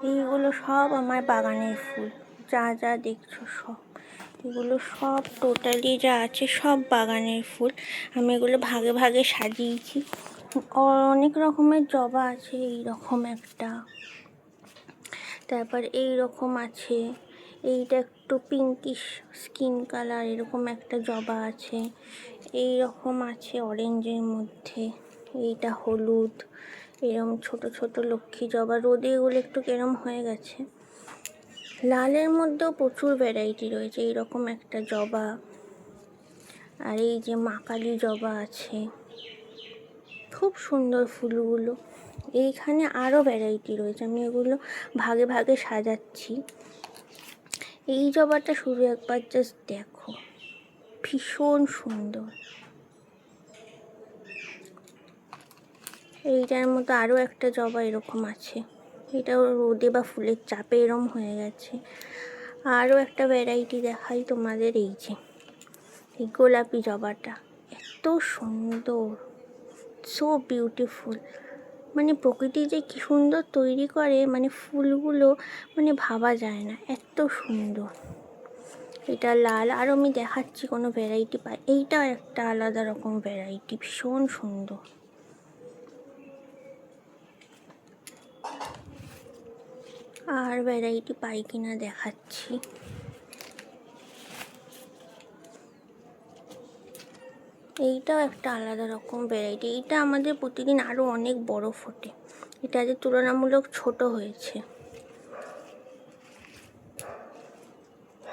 এইগুলো সব আমার বাগানের ফুল, যা যা দেখছো সব এগুলো সব টোটালি যা আছে সব বাগানের ফুল। আমি এগুলো ভাগে ভাগে সাজিয়েছি। অনেক রকমের জবা আছে, এই রকম একটা, তারপর এই রকম আছে, এইটা একটু পিঙ্কিশ স্কিন কালার, এরকম একটা জবা আছে, এই রকম আছে অরেঞ্জের মধ্যে, এইটা হলুদ, এরম ছোট ছোট লক্ষ্মী জবা। রোদে এগুলো একটু কেরম হয়ে গেছে। লালের মধ্যেও প্রচুর ভ্যারাইটি রয়েছে, এইরকম একটা জবা, আর এই যে মা কালী জবা আছে, খুব সুন্দর ফুলগুলো। এইখানে আরও ভ্যারাইটি রয়েছে, আমি এগুলো ভাগে ভাগে সাজাচ্ছি। এই জবাটা শুধু একবার জাস্ট দেখো, ভীষণ সুন্দর। এইটার মতো আরও একটা জবা এরকম আছে, এটাও রোদে বা ফুলের চাপে এরম হয়ে গেছে। আরও একটা ভ্যারাইটি দেখাই তোমাদের, এই যে এই গোলাপি জবাটা, এত সুন্দর, সো বিউটিফুল। মানে প্রকৃতি যে কী সুন্দর তৈরি করে, মানে ফুলগুলো মানে ভাবা যায় না, এত সুন্দর। এটা লাল, আর আমি দেখাচ্ছি কোনো ভ্যারাইটি পাই, এইটাও একটা আলাদা রকম ভ্যারাইটি, ভীষণ সুন্দর। আর ভ্যারাইটি পাই কিনা দেখাচ্ছি। এইটাও একটা আলাদা রকম ভ্যারাইটি, এইটা আমাদের প্রতিদিন আরও অনেক বড় ফোটে, এটা যে তুলনামূলক ছোট হয়েছে।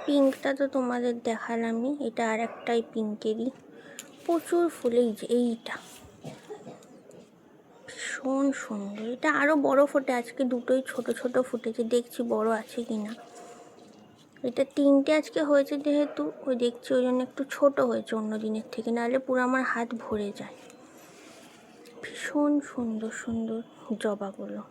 পিঙ্কটা তো তোমাদের দেখালামই, এটা আর একটাই পিঙ্কেরই, প্রচুর ফুল। এই যে এইটা ভীষণ সুন্দর, এটা আরও বড় ফোটে, আজকে দুটোই ছোট ছোট ফুটেছে, দেখছি বড় আছে কিনা। এটা তিনটে আজকে হয়েছে যেহেতু, ওই দেখছি ওই জন্য একটু ছোট হয়েছে অন্য দিনের থেকে, নাহলে পুরো আমার হাত ভরে যায়। ভীষণ সুন্দর সুন্দর জবাগুলো।